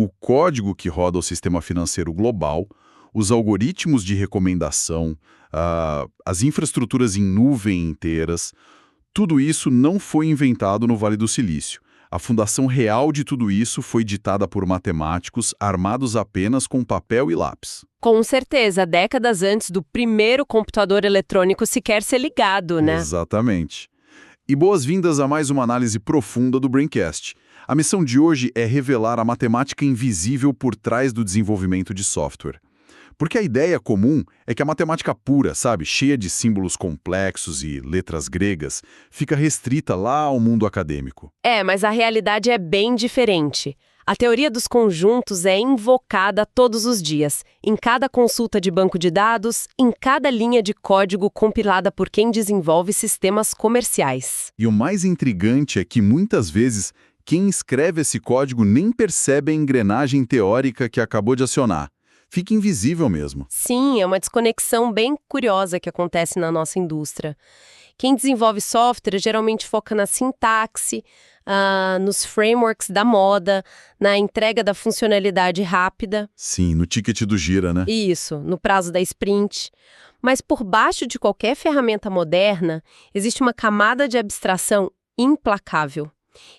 o código que roda o sistema financeiro global, os algoritmos de recomendação, as infraestruturas em nuvem inteiras, tudo isso não foi inventado no Vale do Silício. A fundação real de tudo isso foi ditada por matemáticos armados apenas com papel e lápis. Com certeza, décadas antes do primeiro computador eletrônico sequer ser ligado, né? Exatamente. E boas-vindas a mais uma análise profunda do Braincast. A missão de hoje é revelar a matemática invisível por trás do desenvolvimento de software. Porque a ideia comum é que a matemática pura, sabe, cheia de símbolos complexos e letras gregas, fica restrita lá ao mundo acadêmico. Mas a realidade é bem diferente. A teoria dos conjuntos é invocada todos os dias, em cada consulta de banco de dados, em cada linha de código compilada por quem desenvolve sistemas comerciais. E o mais intrigante é que, muitas vezes, quem escreve esse código nem percebe a engrenagem teórica que acabou de acionar. Fica invisível mesmo. Sim, é uma desconexão bem curiosa que acontece na nossa indústria. Quem desenvolve software geralmente foca na sintaxe, nos frameworks da moda, na entrega da funcionalidade rápida. Sim, no ticket do Gira, né? Isso, no prazo da sprint. Mas por baixo de qualquer ferramenta moderna, existe uma camada de abstração implacável.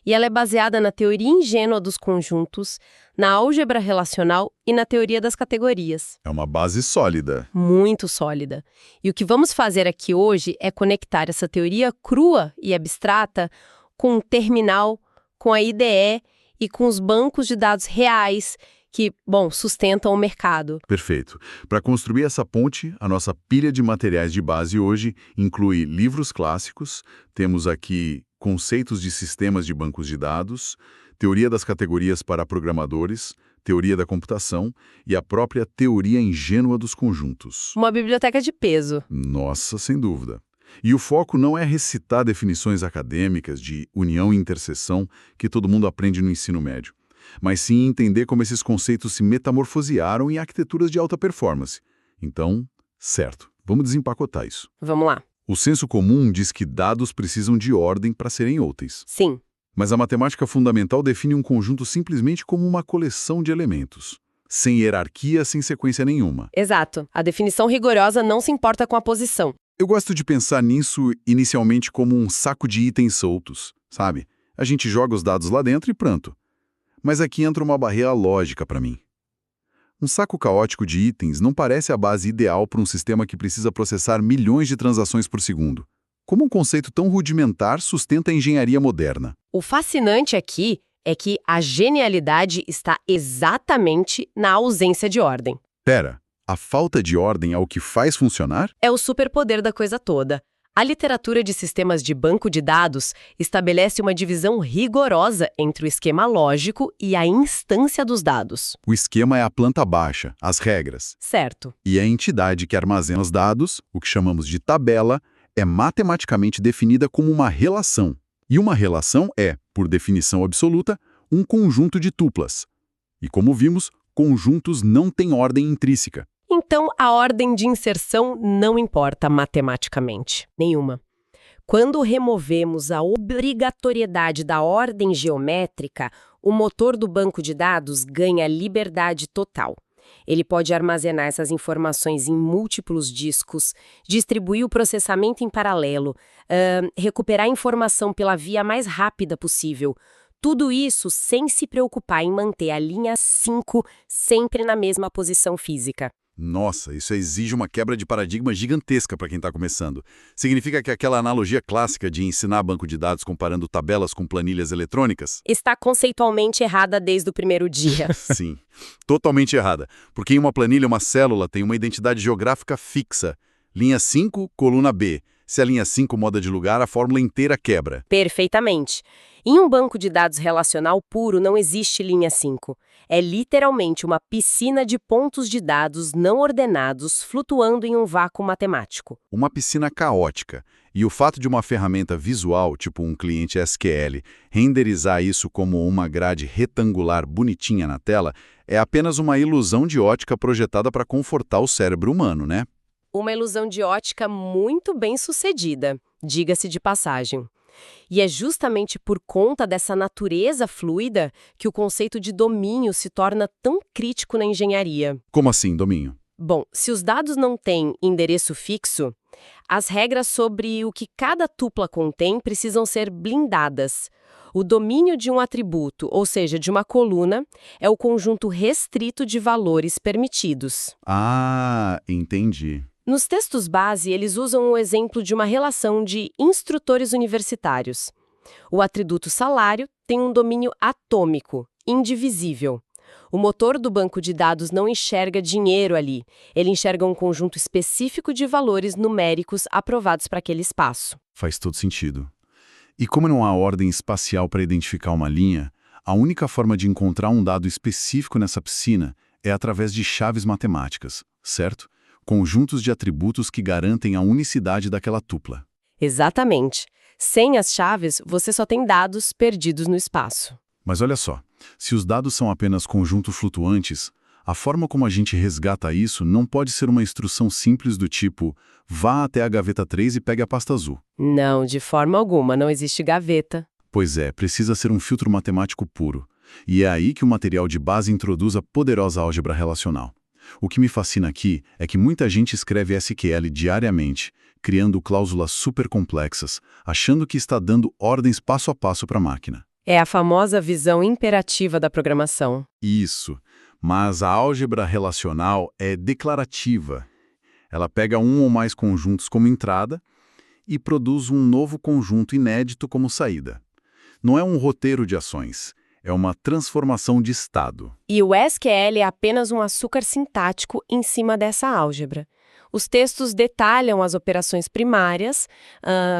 E ela é baseada na teoria ingênua dos conjuntos, na álgebra relacional e na teoria das categorias. É uma base sólida. Muito sólida. E o que vamos fazer aqui hoje é conectar essa teoria crua e abstrata com o terminal, com a IDE e com os bancos de dados reais que, sustentam o mercado. Perfeito. Para construir essa ponte, a nossa pilha de materiais de base hoje inclui livros clássicos, temos aqui conceitos de sistemas de bancos de dados, teoria das categorias para programadores, teoria da computação e a própria teoria ingênua dos conjuntos. Uma biblioteca de peso. Nossa, sem dúvida. E o foco não é recitar definições acadêmicas de união e interseção que todo mundo aprende no ensino médio, mas sim entender como esses conceitos se metamorfosearam em arquiteturas de alta performance. Então, certo, vamos desempacotar isso. Vamos lá. O senso comum diz que dados precisam de ordem para serem úteis. Sim. Mas a matemática fundamental define um conjunto simplesmente como uma coleção de elementos, sem hierarquia, sem sequência nenhuma. Exato. A definição rigorosa não se importa com a posição. Eu gosto de pensar nisso inicialmente como um saco de itens soltos, sabe? A gente joga os dados lá dentro e pronto. Mas aqui entra uma barreira lógica para mim. Um saco caótico de itens não parece a base ideal para um sistema que precisa processar milhões de transações por segundo. Como um conceito tão rudimentar sustenta a engenharia moderna? O fascinante aqui é que a genialidade está exatamente na ausência de ordem. Pera, a falta de ordem é o que faz funcionar? É o superpoder da coisa toda. A literatura de sistemas de banco de dados estabelece uma divisão rigorosa entre o esquema lógico e a instância dos dados. O esquema é a planta baixa, as regras. Certo. E a entidade que armazena os dados, o que chamamos de tabela, é matematicamente definida como uma relação. E uma relação é, por definição absoluta, um conjunto de tuplas. E como vimos, conjuntos não têm ordem intrínseca. Então, a ordem de inserção não importa matematicamente. Nenhuma. Quando removemos a obrigatoriedade da ordem geométrica, o motor do banco de dados ganha liberdade total. Ele pode armazenar essas informações em múltiplos discos, distribuir o processamento em paralelo, recuperar a informação pela via mais rápida possível. Tudo isso sem se preocupar em manter a linha 5 sempre na mesma posição física. Nossa, isso exige uma quebra de paradigma gigantesca para quem está começando. Significa que aquela analogia clássica de ensinar banco de dados comparando tabelas com planilhas eletrônicas? Está conceitualmente errada desde o primeiro dia. Sim, totalmente errada. Porque em uma planilha, uma célula tem uma identidade geográfica fixa. Linha 5, coluna B. Se a linha 5 muda de lugar, a fórmula inteira quebra. Perfeitamente. Em um banco de dados relacional puro não existe linha 5. É literalmente uma piscina de pontos de dados não ordenados flutuando em um vácuo matemático. Uma piscina caótica. E o fato de uma ferramenta visual, tipo um cliente SQL, renderizar isso como uma grade retangular bonitinha na tela, é apenas uma ilusão de ótica projetada para confortar o cérebro humano, né? Uma ilusão de ótica muito bem sucedida, diga-se de passagem. E é justamente por conta dessa natureza fluida que o conceito de domínio se torna tão crítico na engenharia. Como assim, domínio? Bom, se os dados não têm endereço fixo, as regras sobre o que cada tupla contém precisam ser blindadas. O domínio de um atributo, ou seja, de uma coluna, é o conjunto restrito de valores permitidos. Ah, entendi. Nos textos base, eles usam o exemplo de uma relação de instrutores universitários. O atributo salário tem um domínio atômico, indivisível. O motor do banco de dados não enxerga dinheiro ali, ele enxerga um conjunto específico de valores numéricos aprovados para aquele espaço. Faz todo sentido. E como não há ordem espacial para identificar uma linha, a única forma de encontrar um dado específico nessa piscina é através de chaves matemáticas, certo? Conjuntos de atributos que garantem a unicidade daquela tupla. Exatamente. Sem as chaves, você só tem dados perdidos no espaço. Mas olha só, se os dados são apenas conjuntos flutuantes, a forma como a gente resgata isso não pode ser uma instrução simples do tipo vá até a gaveta 3 e pegue a pasta azul. Não, de forma alguma, não existe gaveta. Pois é, precisa ser um filtro matemático puro. E é aí que o material de base introduz a poderosa álgebra relacional. O que me fascina aqui é que muita gente escreve SQL diariamente, criando cláusulas super complexas, achando que está dando ordens passo a passo para a máquina. É a famosa visão imperativa da programação. Isso, mas a álgebra relacional é declarativa. Ela pega um ou mais conjuntos como entrada e produz um novo conjunto inédito como saída. Não é um roteiro de ações. É uma transformação de estado. E o SQL é apenas um açúcar sintático em cima dessa álgebra. Os textos detalham as operações primárias,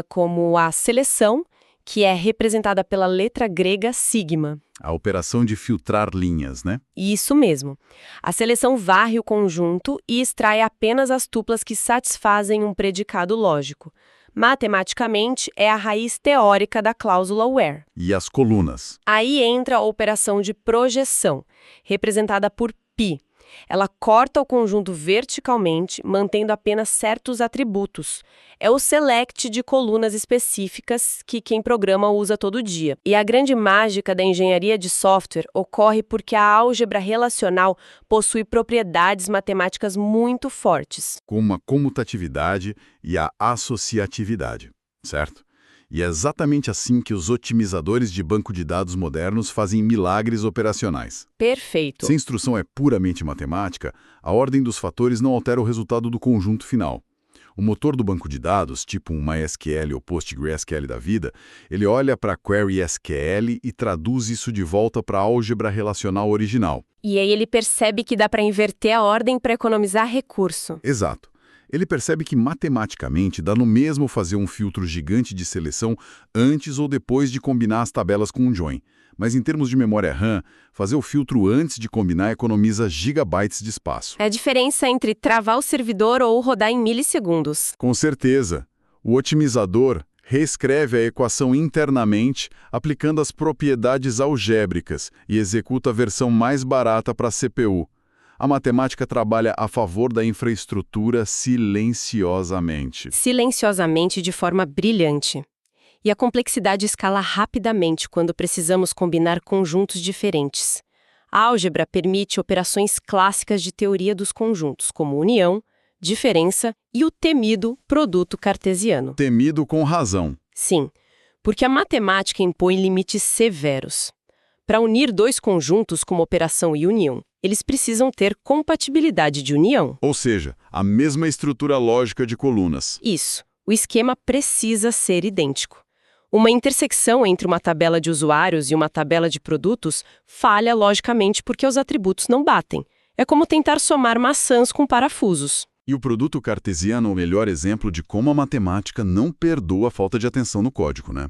como a seleção, que é representada pela letra grega sigma. A operação de filtrar linhas, né? Isso mesmo. A seleção varre o conjunto e extrai apenas as tuplas que satisfazem um predicado lógico. Matematicamente, é a raiz teórica da cláusula where. E as colunas? Aí entra a operação de projeção, representada por π. Ela corta o conjunto verticalmente, mantendo apenas certos atributos. É o select de colunas específicas que quem programa usa todo dia. E a grande mágica da engenharia de software ocorre porque a álgebra relacional possui propriedades matemáticas muito fortes. Como a comutatividade e a associatividade, certo? E é exatamente assim que os otimizadores de banco de dados modernos fazem milagres operacionais. Perfeito. Se a instrução é puramente matemática, a ordem dos fatores não altera o resultado do conjunto final. O motor do banco de dados, tipo um MySQL ou PostgreSQL da vida, ele olha para a query SQL e traduz isso de volta para a álgebra relacional original. E aí ele percebe que dá para inverter a ordem para economizar recurso. Exato. Ele percebe que matematicamente dá no mesmo fazer um filtro gigante de seleção antes ou depois de combinar as tabelas com um join. Mas em termos de memória RAM, fazer o filtro antes de combinar economiza gigabytes de espaço. É a diferença entre travar o servidor ou rodar em milissegundos. Com certeza. O otimizador reescreve a equação internamente, aplicando as propriedades algébricas e executa a versão mais barata para a CPU. A matemática trabalha a favor da infraestrutura silenciosamente. Silenciosamente de forma brilhante. E a complexidade escala rapidamente quando precisamos combinar conjuntos diferentes. A álgebra permite operações clássicas de teoria dos conjuntos, como união, diferença e o temido produto cartesiano. Temido com razão. Sim, porque a matemática impõe limites severos. Para unir dois conjuntos como operação e união, eles precisam ter compatibilidade de união. Ou seja, a mesma estrutura lógica de colunas. Isso. O esquema precisa ser idêntico. Uma intersecção entre uma tabela de usuários e uma tabela de produtos falha logicamente porque os atributos não batem. É como tentar somar maçãs com parafusos. E o produto cartesiano é o melhor exemplo de como a matemática não perdoa a falta de atenção no código, né?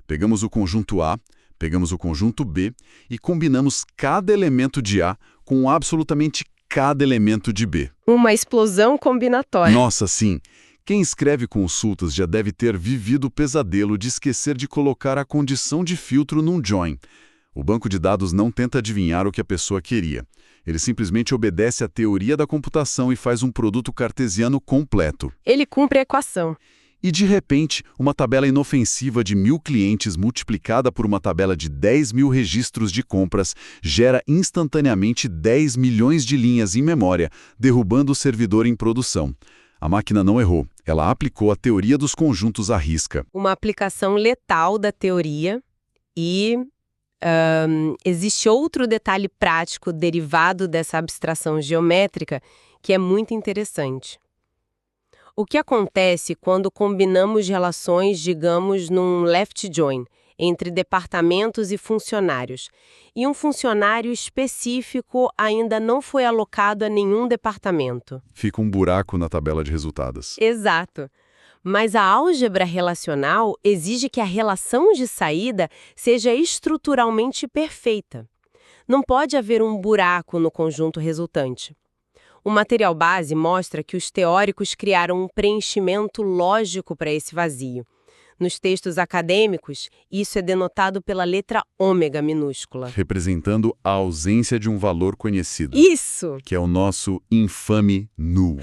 Pegamos o conjunto A, pegamos o conjunto B e combinamos cada elemento de A com absolutamente cada elemento de B. Uma explosão combinatória. Nossa, sim! Quem escreve consultas já deve ter vivido o pesadelo de esquecer de colocar a condição de filtro num join. O banco de dados não tenta adivinhar o que a pessoa queria. Ele simplesmente obedece à teoria da computação e faz um produto cartesiano completo. Ele cumpre a equação. E, de repente, uma tabela inofensiva de 1.000 clientes multiplicada por uma tabela de 10.000 registros de compras gera instantaneamente 10 milhões de linhas em memória, derrubando o servidor em produção. A máquina não errou, ela aplicou a teoria dos conjuntos à risca. Uma aplicação letal da teoria e existe outro detalhe prático derivado dessa abstração geométrica que é muito interessante. O que acontece quando combinamos relações, digamos, num left join, entre departamentos e funcionários, e um funcionário específico ainda não foi alocado a nenhum departamento? Fica um buraco na tabela de resultados. Exato. Mas a álgebra relacional exige que a relação de saída seja estruturalmente perfeita. Não pode haver um buraco no conjunto resultante. O material base mostra que os teóricos criaram um preenchimento lógico para esse vazio. Nos textos acadêmicos, isso é denotado pela letra ômega minúscula. Representando a ausência de um valor conhecido. Isso! Que é o nosso infame null.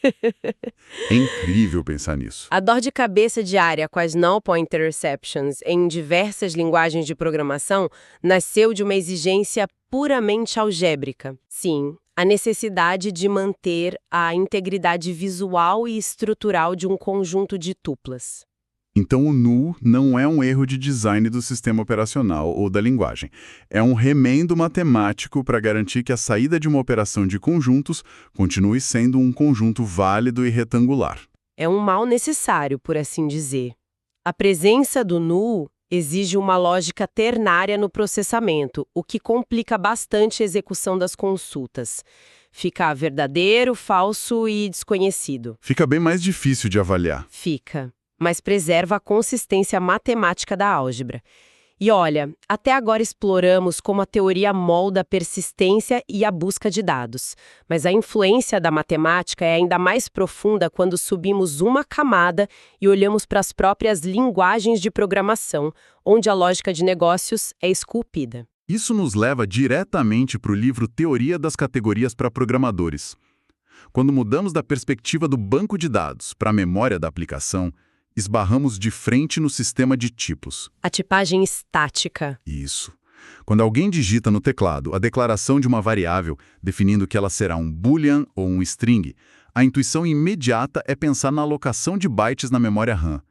É incrível pensar nisso. A dor de cabeça diária com as null pointer exceptions em diversas linguagens de programação nasceu de uma exigência puramente algébrica. Sim, a necessidade de manter a integridade visual e estrutural de um conjunto de tuplas. Então o null não é um erro de design do sistema operacional ou da linguagem. É um remendo matemático para garantir que a saída de uma operação de conjuntos continue sendo um conjunto válido e retangular. É um mal necessário, por assim dizer. A presença do null exige uma lógica ternária no processamento, o que complica bastante a execução das consultas. Fica verdadeiro, falso e desconhecido. Fica bem mais difícil de avaliar. Fica. Mas preserva a consistência matemática da álgebra. E olha, até agora exploramos como a teoria molda a persistência e a busca de dados. Mas a influência da matemática é ainda mais profunda quando subimos uma camada e olhamos para as próprias linguagens de programação, onde a lógica de negócios é esculpida. Isso nos leva diretamente para o livro Teoria das Categorias para Programadores. Quando mudamos da perspectiva do banco de dados para a memória da aplicação, esbarramos de frente no sistema de tipos. A tipagem estática. Isso. Quando alguém digita no teclado a declaração de uma variável, definindo que ela será um boolean ou um string, a intuição imediata é pensar na alocação de bytes na memória RAM.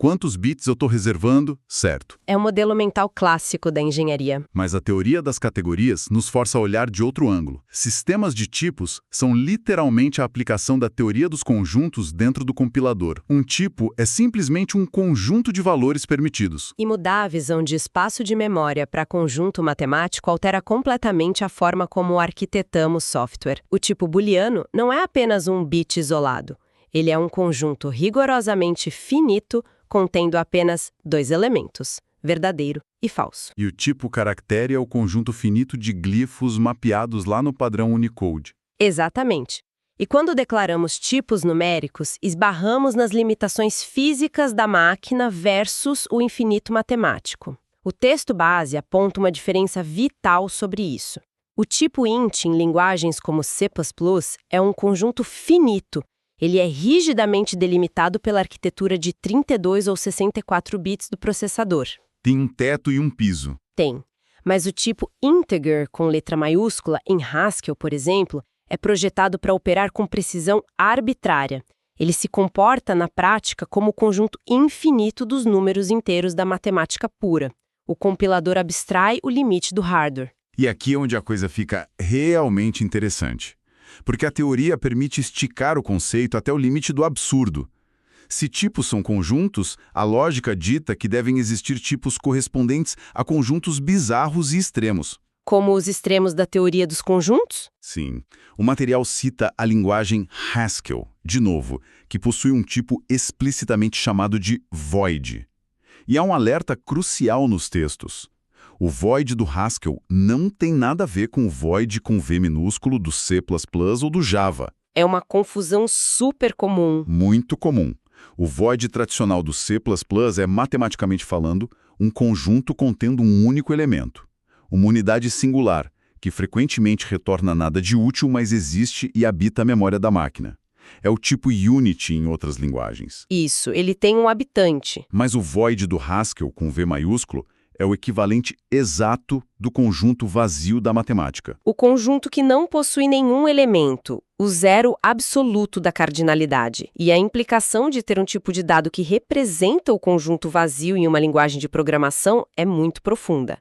Quantos bits eu estou reservando? Certo. É um modelo mental clássico da engenharia. Mas a teoria das categorias nos força a olhar de outro ângulo. Sistemas de tipos são literalmente a aplicação da teoria dos conjuntos dentro do compilador. Um tipo é simplesmente um conjunto de valores permitidos. E mudar a visão de espaço de memória para conjunto matemático altera completamente a forma como arquitetamos software. O tipo booleano não é apenas um bit isolado. Ele é um conjunto rigorosamente finito, contendo apenas dois elementos, verdadeiro e falso. E o tipo caractere é o conjunto finito de glifos mapeados lá no padrão Unicode. Exatamente. E quando declaramos tipos numéricos, esbarramos nas limitações físicas da máquina versus o infinito matemático. O texto base aponta uma diferença vital sobre isso. O tipo int em linguagens como C++ é um conjunto finito. Ele é rigidamente delimitado pela arquitetura de 32 ou 64 bits do processador. Tem um teto e um piso. Tem. Mas o tipo integer, com letra maiúscula, em Haskell, por exemplo, é projetado para operar com precisão arbitrária. Ele se comporta, na prática, como o conjunto infinito dos números inteiros da matemática pura. O compilador abstrai o limite do hardware. E aqui é onde a coisa fica realmente interessante. Porque a teoria permite esticar o conceito até o limite do absurdo. Se tipos são conjuntos, a lógica dita que devem existir tipos correspondentes a conjuntos bizarros e extremos. Como os extremos da teoria dos conjuntos? Sim. O material cita a linguagem Haskell, de novo, que possui um tipo explicitamente chamado de void. E há um alerta crucial nos textos. O void do Haskell não tem nada a ver com o void com V minúsculo do C++ ou do Java. É uma confusão super comum. Muito comum. O void tradicional do C++ é, matematicamente falando, um conjunto contendo um único elemento. Uma unidade singular, que frequentemente retorna nada de útil, mas existe e habita a memória da máquina. É o tipo Unity em outras linguagens. Isso, ele tem um habitante. Mas o void do Haskell, com V maiúsculo, é o equivalente exato do conjunto vazio da matemática. O conjunto que não possui nenhum elemento, o zero absoluto da cardinalidade. E a implicação de ter um tipo de dado que representa o conjunto vazio em uma linguagem de programação é muito profunda.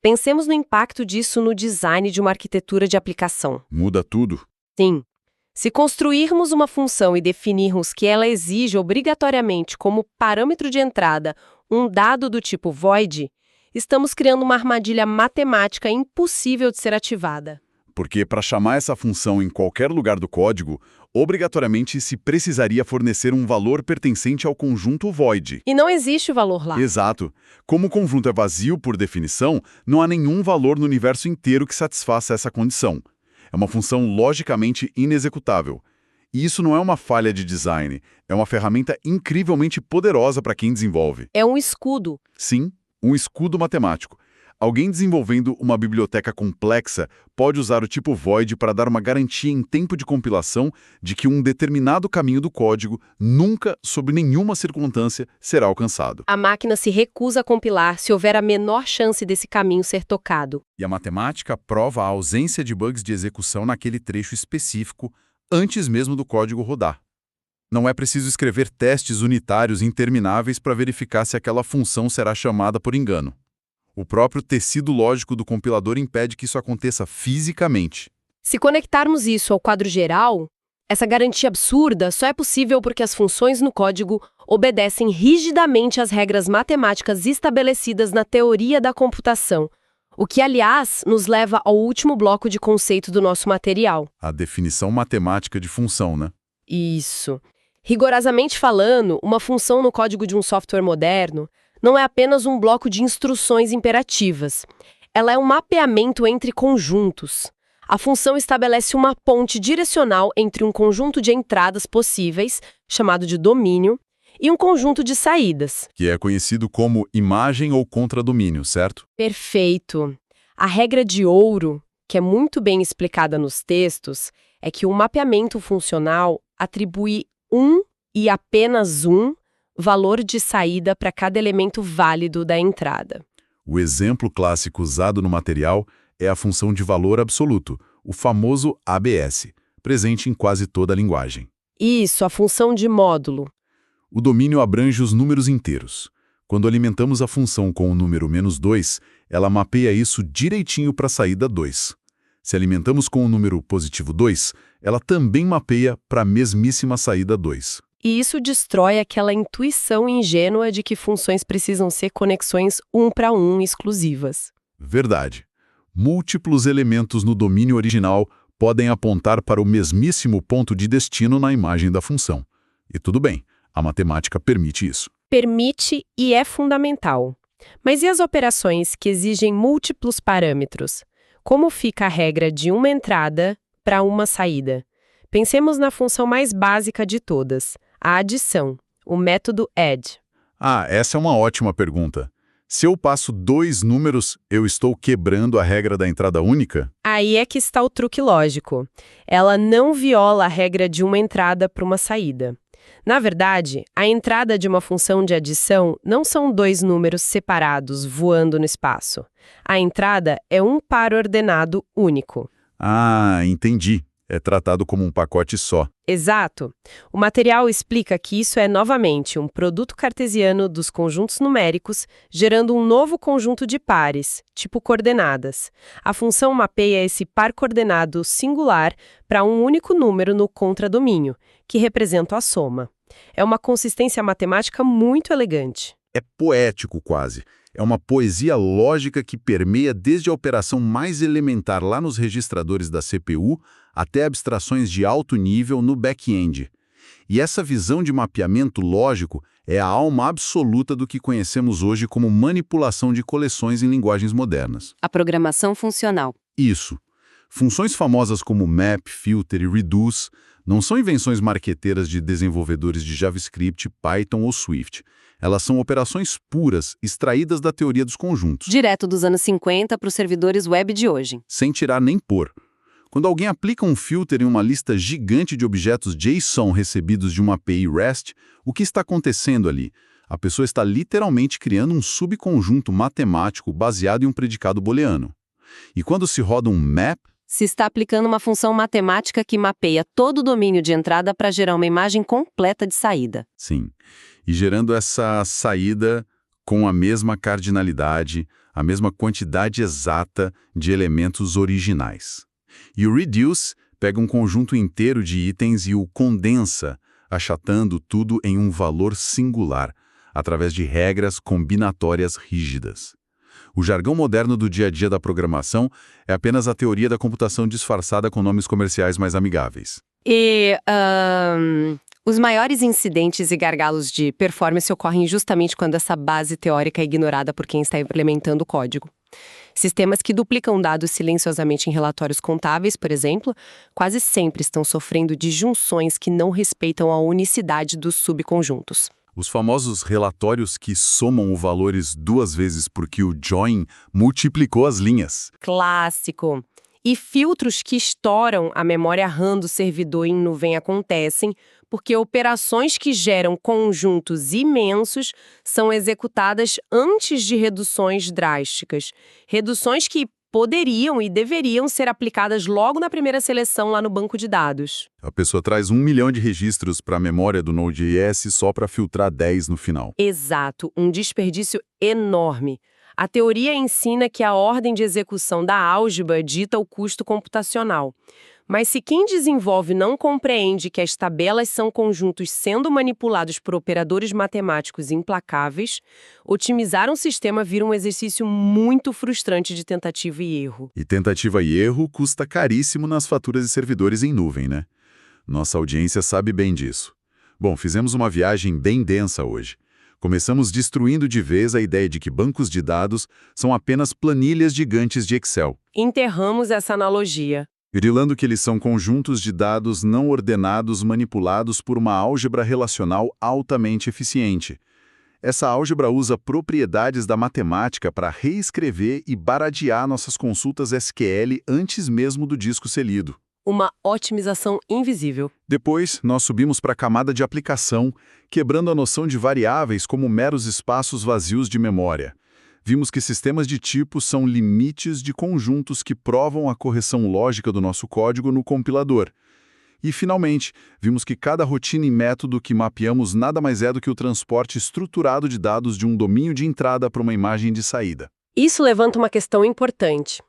Pensemos no impacto disso no design de uma arquitetura de aplicação. Muda tudo. Sim. Se construirmos uma função e definirmos que ela exige obrigatoriamente como parâmetro de entrada um dado do tipo void, estamos criando uma armadilha matemática impossível de ser ativada. Porque para chamar essa função em qualquer lugar do código, obrigatoriamente se precisaria fornecer um valor pertencente ao conjunto void. E não existe o valor lá. Exato. Como o conjunto é vazio por definição, não há nenhum valor no universo inteiro que satisfaça essa condição. É uma função logicamente inexecutável. E isso não é uma falha de design, é uma ferramenta incrivelmente poderosa para quem desenvolve. É um escudo. Sim, um escudo matemático. Alguém desenvolvendo uma biblioteca complexa pode usar o tipo void para dar uma garantia em tempo de compilação de que um determinado caminho do código nunca, sob nenhuma circunstância, será alcançado. A máquina se recusa a compilar se houver a menor chance desse caminho ser tocado. E a matemática prova a ausência de bugs de execução naquele trecho específico antes mesmo do código rodar. Não é preciso escrever testes unitários intermináveis para verificar se aquela função será chamada por engano. O próprio tecido lógico do compilador impede que isso aconteça fisicamente. Se conectarmos isso ao quadro geral, essa garantia absurda só é possível porque as funções no código obedecem rigidamente às regras matemáticas estabelecidas na teoria da computação, o que, aliás, nos leva ao último bloco de conceito do nosso material. A definição matemática de função, né? Isso. Rigorosamente falando, uma função no código de um software moderno não é apenas um bloco de instruções imperativas. Ela é um mapeamento entre conjuntos. A função estabelece uma ponte direcional entre um conjunto de entradas possíveis, chamado de domínio, e um conjunto de saídas. Que é conhecido como imagem ou contradomínio, certo? Perfeito. A regra de ouro, que é muito bem explicada nos textos, é que o mapeamento funcional atribui um e apenas um valor de saída para cada elemento válido da entrada. O exemplo clássico usado no material é a função de valor absoluto, o famoso ABS, presente em quase toda a linguagem. Isso, a função de módulo. O domínio abrange os números inteiros. Quando alimentamos a função com o número -2, ela mapeia isso direitinho para a saída 2. Se alimentamos com o número positivo 2, ela também mapeia para a mesmíssima saída 2. E isso destrói aquela intuição ingênua de que funções precisam ser conexões um para um exclusivas. Verdade. Múltiplos elementos no domínio original podem apontar para o mesmíssimo ponto de destino na imagem da função. E tudo bem, a matemática permite isso. Permite e é fundamental. Mas e as operações que exigem múltiplos parâmetros? Como fica a regra de uma entrada para uma saída? Pensemos na função mais básica de todas, a adição, o método add. Essa é uma ótima pergunta. Se eu passo 2 números, eu estou quebrando a regra da entrada única? Aí é que está o truque lógico. Ela não viola a regra de uma entrada para uma saída. Na verdade, a entrada de uma função de adição não são 2 números separados voando no espaço. A entrada é um par ordenado único. Entendi. É tratado como um pacote só. Exato. O material explica que isso é, novamente, um produto cartesiano dos conjuntos numéricos, gerando um novo conjunto de pares, tipo coordenadas. A função mapeia esse par coordenado singular para um único número no contradomínio, que representa a soma. É uma consistência matemática muito elegante. É poético, quase. É uma poesia lógica que permeia desde a operação mais elementar lá nos registradores da CPU até abstrações de alto nível no back-end. E essa visão de mapeamento lógico é a alma absoluta do que conhecemos hoje como manipulação de coleções em linguagens modernas. A programação funcional. Isso. Funções famosas como map, filter e reduce não são invenções marqueteiras de desenvolvedores de JavaScript, Python ou Swift. Elas são operações puras, extraídas da teoria dos conjuntos. Direto dos anos 50 para os servidores web de hoje. Sem tirar nem pôr. Quando alguém aplica um filter em uma lista gigante de objetos JSON recebidos de uma API REST, o que está acontecendo ali? A pessoa está literalmente criando um subconjunto matemático baseado em um predicado booleano. E quando se roda um map, Se está aplicando uma função matemática que mapeia todo o domínio de entrada para gerar uma imagem completa de saída. sim, e gerando essa saída com a mesma cardinalidade, a mesma quantidade exata de elementos originais. E o reduce pega um conjunto inteiro de itens e o condensa, achatando tudo em um valor singular, através de regras combinatórias rígidas. O jargão moderno do dia a dia da programação é apenas a teoria da computação disfarçada com nomes comerciais mais amigáveis. E os maiores incidentes e gargalos de performance ocorrem justamente quando essa base teórica é ignorada por quem está implementando o código. Sistemas que duplicam dados silenciosamente em relatórios contábeis, por exemplo, quase sempre estão sofrendo de junções que não respeitam a unicidade dos subconjuntos. Os famosos relatórios que somam os valores duas vezes porque o join multiplicou as linhas. Clássico. E filtros que estouram a memória RAM do servidor em nuvem acontecem porque operações que geram conjuntos imensos são executadas antes de reduções drásticas. Reduções que poderiam e deveriam ser aplicadas logo na primeira seleção lá no banco de dados. A pessoa traz 1 milhão de registros para a memória do Node.js só para filtrar 10 no final. Exato, um desperdício enorme. A teoria ensina que a ordem de execução da álgebra dita o custo computacional. Mas se quem desenvolve não compreende que as tabelas são conjuntos sendo manipulados por operadores matemáticos implacáveis, otimizar um sistema vira um exercício muito frustrante de tentativa e erro. E tentativa e erro custa caríssimo nas faturas de servidores em nuvem, né? Nossa audiência sabe bem disso. Bom, fizemos uma viagem bem densa hoje. Começamos destruindo de vez a ideia de que bancos de dados são apenas planilhas gigantes de Excel. Enterramos essa analogia. Grilando que eles são conjuntos de dados não ordenados manipulados por uma álgebra relacional altamente eficiente. Essa álgebra usa propriedades da matemática para reescrever e baradear nossas consultas SQL antes mesmo do disco ser lido. Uma otimização invisível. Depois, nós subimos para a camada de aplicação, quebrando a noção de variáveis como meros espaços vazios de memória. Vimos que sistemas de tipos são limites de conjuntos que provam a correção lógica do nosso código no compilador. E, finalmente, vimos que cada rotina e método que mapeamos nada mais é do que o transporte estruturado de dados de um domínio de entrada para uma imagem de saída. Isso levanta uma questão importante.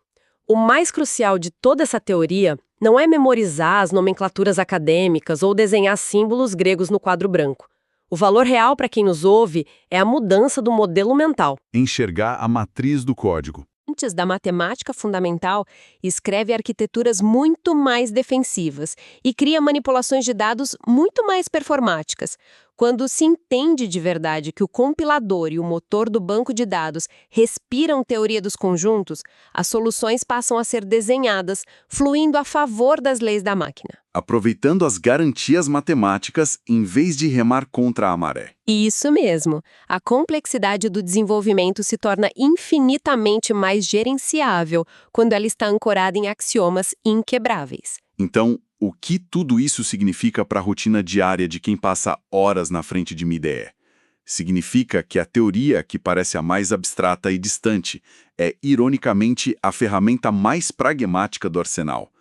O mais crucial de toda essa teoria não é memorizar as nomenclaturas acadêmicas ou desenhar símbolos gregos no quadro branco. O valor real para quem nos ouve é a mudança do modelo mental. Enxergar a matriz do código. Antes da matemática fundamental, escreve arquiteturas muito mais defensivas e cria manipulações de dados muito mais performáticas. Quando se entende de verdade que o compilador e o motor do banco de dados respiram teoria dos conjuntos, as soluções passam a ser desenhadas, fluindo a favor das leis da máquina. Aproveitando as garantias matemáticas em vez de remar contra a maré. Isso mesmo. A complexidade do desenvolvimento se torna infinitamente mais gerenciável quando ela está ancorada em axiomas inquebráveis. Então, o que tudo isso significa para a rotina diária de quem passa horas na frente de uma IDE? Significa que a teoria, que parece a mais abstrata e distante, é, ironicamente, a ferramenta mais pragmática do arsenal.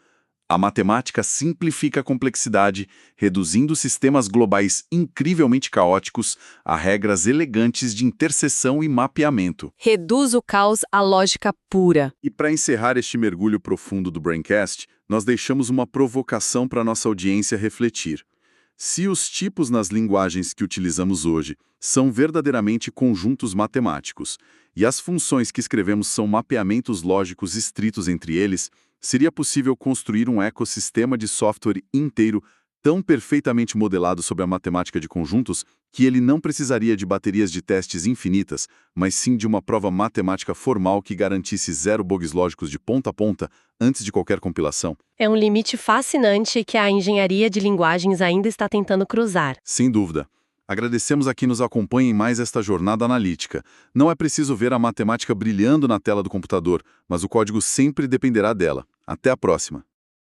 A matemática simplifica a complexidade, reduzindo sistemas globais incrivelmente caóticos a regras elegantes de interseção e mapeamento. Reduz o caos à lógica pura. E para encerrar este mergulho profundo do Braincast, nós deixamos uma provocação para nossa audiência refletir. Se os tipos nas linguagens que utilizamos hoje são verdadeiramente conjuntos matemáticos, e as funções que escrevemos são mapeamentos lógicos estritos entre eles, seria possível construir um ecossistema de software inteiro tão perfeitamente modelado sobre a matemática de conjuntos que ele não precisaria de baterias de testes infinitas, mas sim de uma prova matemática formal que garantisse 0 bugs lógicos de ponta a ponta antes de qualquer compilação. É um limite fascinante que a engenharia de linguagens ainda está tentando cruzar. Sem dúvida. Agradecemos a quem nos acompanha em mais esta jornada analítica. Não é preciso ver a matemática brilhando na tela do computador, mas o código sempre dependerá dela. Até a próxima!